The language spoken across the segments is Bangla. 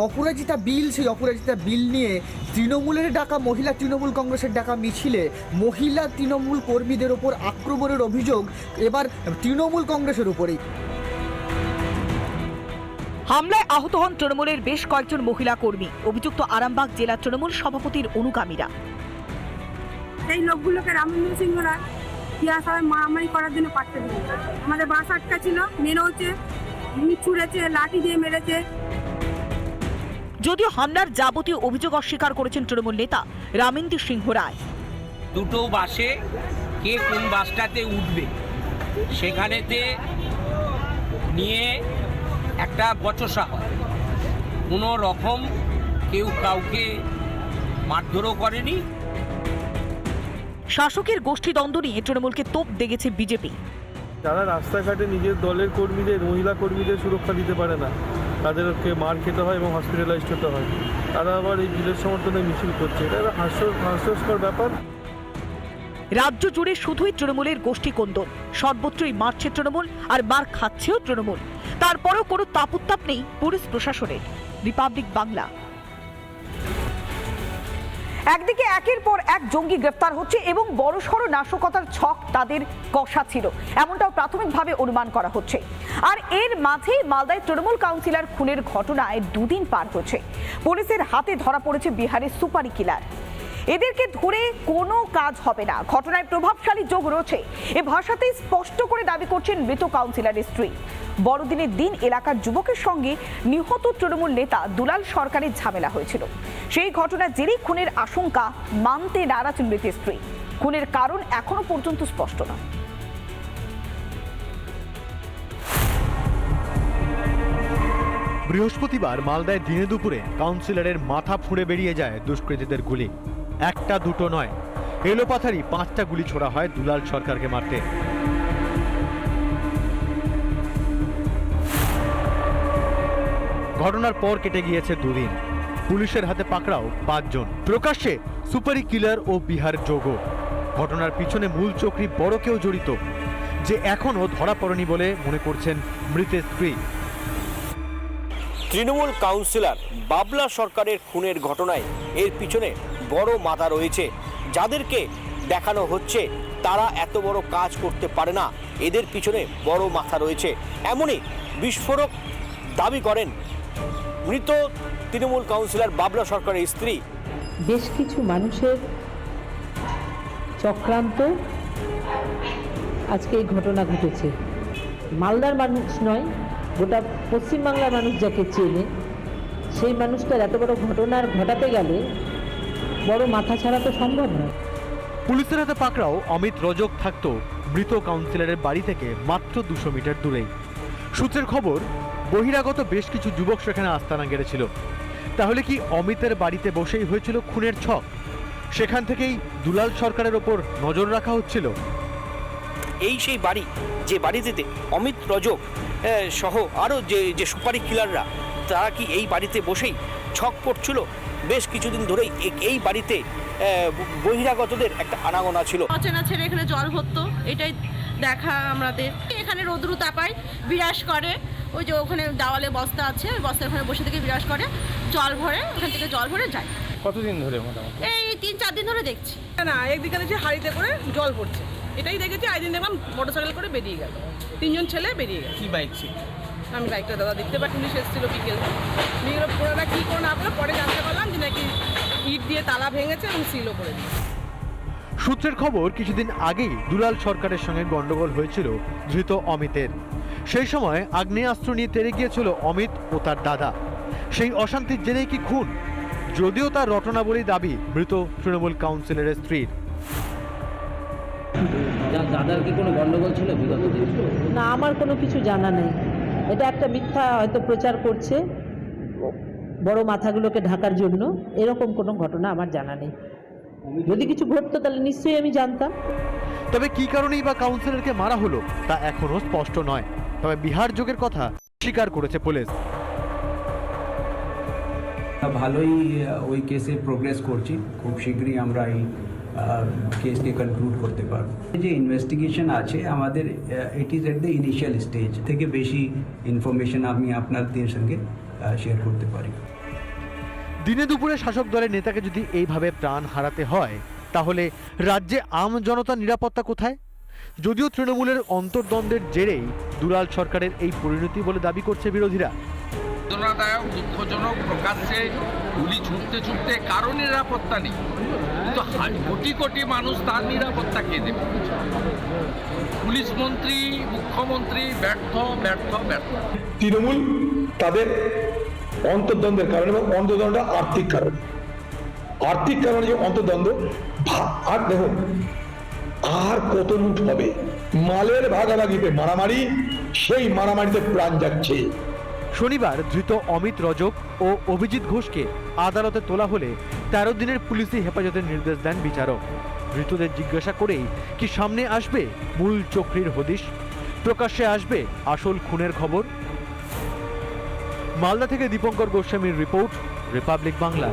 অপরাজিতা বিল, সেই অপরাজিতা বিল নিয়ে তৃণমূলের ডাকা মহিলা তৃণমূল কংগ্রেসের ডাকা মিছিলে মহিলা তৃণমূল কর্মীদের ওপর আক্রমণের অভিযোগ এবার তৃণমূল কংগ্রেসের উপরেই। হামলায় আহত হন তৃণমূলের বেশ কয়েকজন মহিলা কর্মী। অভিযুক্ত আরামবাগ জেলা তৃণমূল সভাপতির অনুগামীরা। এই লোকগুলোকে রামেন্দ্র সিংহ রায় মারামারি করার জন্য পাঠিয়ে দিল। আমাদের বাস আটকা ছিল, মেরেছে, ছুঁড়েছে, লাঠি দিয়ে মেরেছে। যদিও হামলার যাবতীয় অভিযোগ অস্বীকার করেছেন তৃণমূল নেতা রামেন্দ্র সিংহ রায়। দুটো বাসে কে কোন বাসটাতে উঠবে সেখানেতে নিয়ে একটা বচসা হয়। কোনো রকম কেউ কাউকে মারধরও করেনি। শাসকের গোষ্ঠীদ্বন্দ্ব নিয়ে তৃণমূলকে তোপ দেগেছে বিজেপি। যারা রাস্তাঘাটে নিজের দলের কর্মীদের, মহিলা কর্মীদের সুরক্ষা দিতে পারে না, তাদেরকে মার খেতে হয় এবং হসপিটালাইজড হতে হয়, তারা আবার এই বিলের সমর্থনে মিছিল করছে। এটা হাস্যস্কর ব্যাপার। রাজ্য জুড়ে শুধুই তৃণমূলের গোষ্ঠী কোন্দল, সর্বত্রই মারছে তৃণমূল আর মার খাচ্ছেও তৃণমূল। তারপরেও কোনো তাপুত্তাপ নেই পুলিশ প্রশাসনের। রিপাবলিক বাংলা। একদিকে একের পর এক জঙ্গি গ্রেফতার হচ্ছে এবং বড়সড় নাশকতার ছক তাদের কষা ছিল, এমনটাও প্রাথমিকভাবে অনুমান করা হচ্ছে। আর এর মাঝেই মালদায় তৃণমূল কাউন্সিলর খুনের ঘটনায় দুদিন পার হচ্ছে। পুলিশের হাতে ধরা পড়েছে বিহারের সুপারি কিলার। এদেরকে ধরে কোনো কাজ হবে না, ঘটনায় প্রভাবশালী যোগ রয়েছে এ ভাষাতেই স্পষ্ট করে দাবি করছেন মৃত কাউন্সিলরের স্ত্রী। বড়দিনের দিন এলাকার যুবকের সঙ্গে নিহত তৃণমূল নেতা দুলাল সরকারের ঝামেলা হয়েছিল। সেই ঘটনার জেরেই খুনের আশঙ্কা মানতে নারাজ মৃতের স্ত্রী। খুনের কারণ এখনো পর্যন্ত স্পষ্ট নয়। বৃহস্পতিবার মালদায় দিনে দুপুরে কাউন্সিলরের মাথা ফুঁড়ে বেরিয়ে যায় দুষ্কৃতীদের গুলি। একটা দুটো নয়, এলোপাথারি 5টা গুলি ছোড়া হয় দুলাল সরকারকে মারতে। ঘটনার পর কেটে গিয়েছে দুদিন। পুলিশের হাতে পাকড়াও 5 জন। প্রকাশ্যে সুপারি কিলার ও বিহার যোগ। ঘটনার পিছনে মূল চক্রী বড় কেউ জড়িত, যে এখনো ধরা পড়েনি বলে মনে করছেন মৃতের স্ত্রী। তৃণমূল কাউন্সিলর বাবলা সরকারের খুনের ঘটনায় এর পিছনে বড় মাথা রয়েছে। যাদেরকে দেখানো হচ্ছে তারা এত বড় কাজ করতে পারে না, এদের পিছনে বড় মাথা রয়েছে, এমনই বিস্ফোরক দাবি করেন মৃত তৃণমূল কাউন্সিলর বাবলা সরকারের স্ত্রী। বেশ কিছু মানুষের চক্রান্ত আজকে এই ঘটনা ঘটেছে। মালদার মানুষ নয়, গোটা পশ্চিমবাংলার মানুষ যাকে চেনে, সেই মানুষটার এত বড় ঘটনার ঘটাতে গেলে বড় মাথা ছাড়া তো সম্ভব নয়। পুলিশের হাতে পাকড়াও অমিত রজক থাকতো মৃত কাউন্সিলরের বাড়ি থেকে মাত্র 200 মিটার দূরেই। সূত্রের খবর, বহিরাগত বেশ কিছু যুবক সেখানে আস্তানা গেড়েছিল। তাহলে কি অমিতের বাড়িতে বসেই হয়েছিল খুনের ছক? সেখান থেকেই দুলাল সরকারের ওপর নজর রাখা হচ্ছিল। এই সেই বাড়ি, যে বাড়িতে অমিত রজক সহ আরও যে সুপারি কিলাররা, তারা কি এই বাড়িতে বসেই ছক করছিল? বেশ কিছুদিন ধরেই এই বাড়িতে বহিরাগতদের একটা আনাগোনা ছিল। অচেনা ছেড়ে এখানে জল ভরতো, এটাই দেখা আমাদের। এখানে রোদ্রু তাপায় বিরাজ করে, ওই যে ওখানে দেওয়ালে বস্তা আছে, ওই বস্তার ওখানে বসে থেকে বিরাজ করে, জল ভরে, ওখান থেকে জল ভরে যায়। কতদিন ধরে? মোটামুটি এই 3-4 দিন ধরে দেখছি। না, একদিকে দেখছি হাড়িতে করে জল পড়ছে, এটাই দেখেছি। একদিন দেখলাম মোটরসাইকেল করে বেরিয়ে গেল, 3 জন ছেলে বেরিয়ে গেল। কি বাইক ছিল? আমি বাইকটা দাদা দেখতে পাই, পুলিশ এসেছিল বিকেল। পুরোটা কী করে না করে পরে জানতে পারলাম যে নাকি ইট দিয়ে তালা ভেঙেছে এবং সিলও করে দিয়েছে। সূত্রের খবর, কিছুদিন আগেই দুলাল সরকারের সঙ্গে গন্ডগোল হয়েছিল ধৃত অমিতের। সেই সময় আগ্নেয়াস্ত্র নিয়ে তেড়ে গিয়েছিল অমিত ও তার দাদা। সেই অশান্তির জেরেই কি খুন? যদিও তার রটনা বলেই দাবি মৃত তৃণমূল কাউন্সিলরের স্ত্রীর। দাদার কি কোনো গন্ডগোল ছিল বিগত দিন? না, আমার কোনো কিছু জানা নেই। এটা একটা মিথ্যা হয়তো প্রচার করছে বড় মাথাগুলোকে ঢাকার জন্য। এরকম কোনো ঘটনা আমার জানা নেই। যদি কিছু ঘটতো তাহলে নিশ্চয়ই আমি জানতাম। তবে কি কারণেই বা কাউন্সিলরকে মারা হলো তা এখনো স্পষ্ট নয়। তবে বিহার যোগের কথা স্বীকার করেছে পুলিশ। ভালোই ওই কেসে প্রোগ্রেস করছি, খুব শীঘ্রই আমরা এই কেসকে কনক্লুড করতে পারব। যে ইনভেস্টিগেশন আছে আমাদের, it is at the initial stage. থেকে বেশি ইনফরমেশন আমি আপনাদের সঙ্গে শেয়ার করতে পারি। দিনে দুপুরে শাসক দলের নেতাকে যদি এইভাবে প্রাণ হারাতে হয়, তাহলে রাজ্যে আম জনতার নিরাপত্তা কোথায়? যদিও তৃণমূলের অন্তর্দ্বন্দ্বের জেরেই দুলাল সরকারের এই পরিণতি বলে দাবি করছে বিরোধীরা। বেদনাদায়ক, দুঃখজনক, প্রকাশ্যে গুলি ছুটতে ছুটতে কারো নিরাপত্তা নেই, কিন্তু কোটি কোটি মানুষ তার নিরাপত্তা কে দেবে? পুলিশ মন্ত্রী, মুখ্যমন্ত্রী ব্যর্থ ব্যর্থ ব্যর্থ। তৃণমূল তাদের অন্তর্দ্বন্দ্বের কারণে, এবং অন্তর্দ্বন্দ্বটা আর্থিক কারণে, আর্থিক কারণে যে অন্তর্দ্বন্দ্ব। আর দেখুন, আর কত লুট হবে? মালের ভাগাভাগিতে মারামারি, সেই মারামারিতে প্রাণ যাচ্ছে। শনিবার ধৃত অমিত রজক ও অভিজিৎ ঘোষকে আদালতে তোলা হলে 13 দিনের পুলিশি হেফাজতের নির্দেশ দেন বিচারক। ধৃতদের জিজ্ঞাসা করেই কি সামনে আসবে মূল চক্রীর হদিশ? প্রকাশ্যে আসবে আসল খুনের খবর? মালদা থেকে দীপঙ্কর গোস্বামীর রিপোর্ট, রিপাবলিক বাংলা।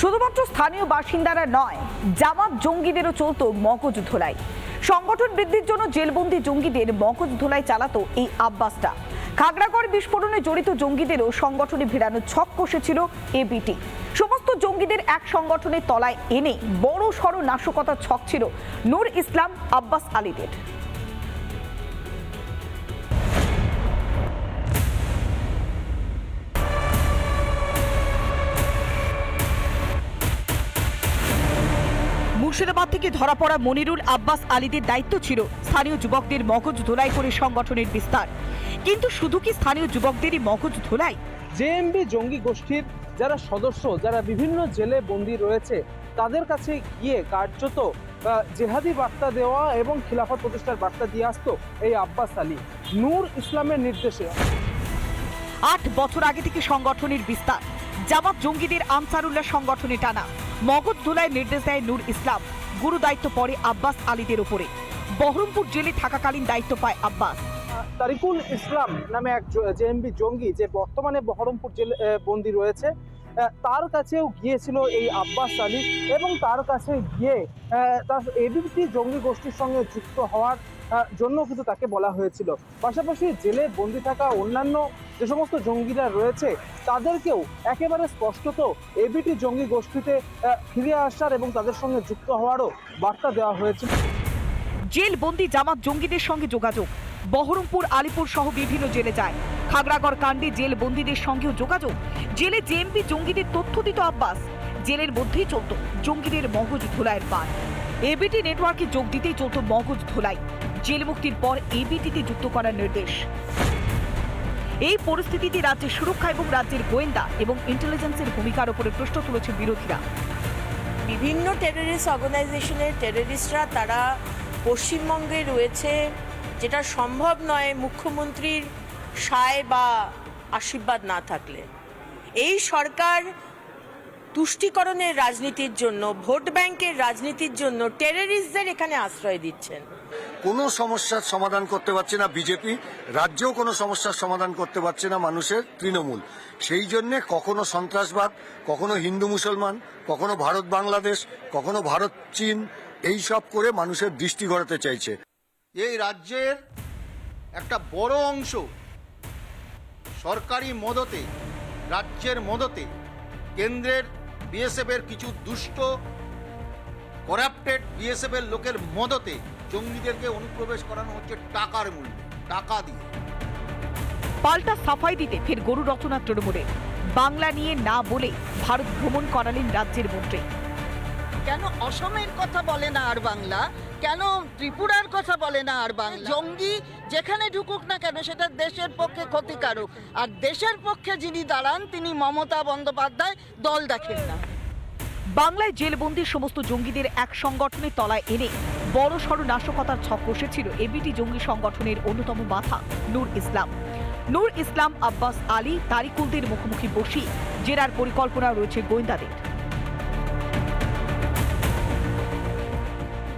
শুধুমাত্র স্থানীয় বাসিন্দারা নয়, জামাত জঙ্গিদেরও চলত মগজ ধোলাই। সংগঠন বৃদ্ধির জন্য জেলবন্দি জঙ্গিদের মগজ ধোলাই চালাতো এই আব্বাসটা। খাগড়াগড় বিস্ফোরণে জড়িত জঙ্গিদেরও সংগঠনে ভেড়ানোর ছক কষেছিল এবিটি। সমস্ত জঙ্গিদের এক সংগঠনের তলায় এনে বড় সড় নাশকতার ছক ছিল নূর ইসলাম, আব্বাস আলীদের। মুর্শিদাবাদ থেকে ধরা পড়া মনিরুল, আব্বাস আলীদের দায়িত্ব ছিল স্থানীয় যুবকদের মগজ ধোলাই করে সংগঠনের বিস্তার। কিন্তু শুধু কি স্থানীয় যুবকদেরই মগজ ধোলাই? জেএমবি জঙ্গি গোষ্ঠীর যারা সদস্য, যারা বিভিন্ন জেলে বন্দী রয়েছে, তাদের কাছে গিয়ে কার্যত জেহাদি বার্তা দেওয়া এবং খিলাফত প্রতিষ্ঠার বার্তা দিয়ে আসতো এই আব্বাস আলী। নূর ইসলামের নির্দেশে 8 বছর আগে থেকে সংগঠনের বিস্তার। জামাত জঙ্গিদের আনসারুল্লাহ সংগঠনে টানা। মগজ ধোলায় নির্দেশ দেয় নূর ইসলাম। গুরু দায়িত্ব পড়ে আব্বাস আলীদের উপরে। বহরমপুর জেলে থাকাকালীন দায়িত্ব পায় আব্বাস। তারিকুল ইসলাম নামে এক জেএমবি জঙ্গি, যে বর্তমানে বহরমপুর জেলে বন্দী রয়েছে, তার কাছেও গিয়েছিল এই আব্বাস আলী এবং তার কাছে গিয়ে তার এবিটি জঙ্গি গোষ্ঠীর সঙ্গে যুক্ত হওয়ার জন্য কিন্তু তাকে বলা হয়েছিল। পাশাপাশি জেলে বন্দী থাকা অন্যান্য যে সমস্ত জঙ্গিরা রয়েছে, তাদেরকেও একেবারে স্পষ্টত এবিটি জঙ্গি গোষ্ঠীতে ফিরে আসার এবং তাদের সঙ্গে যুক্ত হওয়ারও বার্তা দেওয়া হয়েছিল। জেল বন্দী জামাত জঙ্গিদের সঙ্গে যোগাযোগ। বহরমপুর, আলিপুর সহ বিভিন্ন জেলে যায়। খাগড়াগড় কাণ্ডে জেল বন্দীদের সঙ্গেও যোগাযোগ। জেলে জেএমপি জঙ্গিদের তথ্য দিত আব্বাস। জেলের মধ্যেই চলত জঙ্গিদের মগজ ধোলাইয়ের পান। এবিটি নেটওয়ার্কে যোগ দিতেই চলত মগজ ধোলাই। জেল মুক্তির পর এবিটিতে যুক্ত করার নির্দেশ। এই পরিস্থিতিতে রাজ্যের সুরক্ষা এবং রাজ্যের গোয়েন্দা এবং ইন্টেলিজেন্সের ভূমিকার উপরে প্রশ্ন তুলেছে বিরোধীরা। বিভিন্ন টেররিস্ট অর্গানাইজেশনের টেররিস্টরা তারা পশ্চিমবঙ্গে রয়েছে, যেটা সম্ভব নয় মুখ্যমন্ত্রীর সায় বা আশীর্বাদ না থাকলে। এই সরকার তুষ্টিকরণের রাজনীতির জন্য, ভোট ব্যাংকের রাজনীতির জন্য টেররিস্টদের এখানে আশ্রয় দিচ্ছেন। কোনো সমস্যার সমাধান করতে পারছে না বিজেপি, রাজ্যেও কোনো সমস্যার সমাধান করতে পারছে না মানুষের তৃণমূল। সেই জন্যে কখনো সন্ত্রাসবাদ, কখনো হিন্দু মুসলমান, কখনো ভারত বাংলাদেশ, কখনো ভারত চীন, এই সব করে মানুষের দৃষ্টি ঘোরাতে চাইছে। এই রাজ্যের একটা বড় অংশ সরকারি মদতে, রাজ্যের মদতে, কেন্দ্রের বিএসএফের কিছু দুষ্ট করাপ্টেড বিএসএফের লোকের মদতে জঙ্গিদেরকে অনুপ্রবেশ করানো হচ্ছে টাকার মূল্যে, টাকা দিয়ে। পাল্টা সাফাই দিতে ফের গরু রচনা তৃণমূলের। বাংলা নিয়ে না বলে ভারত ভ্রমণ করালেন রাজ্যের মন্ত্রী। কেন অসমের কথা বলে না আর বাংলা? কেন ত্রিপুরার কথা বলে না আর বাংলা? জঙ্গি যেখানে ঢুকুক না কেন সেটা দেশের পক্ষে ক্ষতিকারক, আর দেশের পক্ষে যিনি দাঁড়ান তিনি মমতা বন্দ্যোপাধ্যায়, দল দেখেন না। বাংলায় জেলবন্দির সমস্ত জঙ্গিদের এক সংগঠনের তলায় এনে বড় সড় নাশকতার ছক কষেছিল এবিটি জঙ্গি সংগঠনের অন্যতম মাথা নূর ইসলাম। নূর ইসলাম, আব্বাস আলী, তারিকুলদের মুখোমুখি বসি জেরার পরিকল্পনা রয়েছে গোয়েন্দাদের।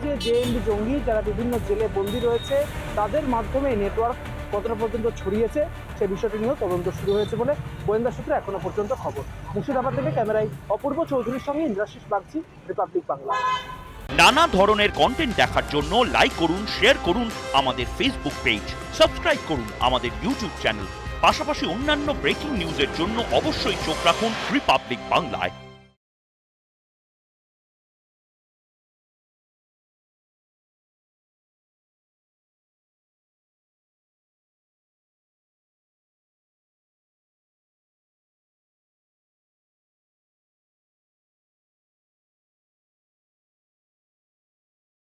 যে জেএমবি জঙ্গি যারা বিভিন্ন জেলে বন্দী রয়েছে, তাদের মাধ্যমে নেটওয়ার্ক কতটা পর্যন্ত ছড়িয়েছে সে বিষয়টি নিয়েও তদন্ত শুরু হয়েছে বলে গোয়েন্দা সূত্রে এখনো পর্যন্ত খবর। মুর্শিদাবাদ থেকে ক্যামেরায় অপূর্ব চৌধুরীর সঙ্গে ইন্দ্রাশিস বাগচি, রিপাবলিক বাংলা। নানা ধরনের কন্টেন্ট দেখার জন্য লাইক করুন, শেয়ার করুন আমাদের ফেসবুক পেজ, সাবস্ক্রাইব করুন আমাদের ইউটিউব চ্যানেল। পাশাপাশি অন্যান্য ব্রেকিং নিউজের জন্য অবশ্যই চোখ রাখুন রিপাবলিক বাংলায়।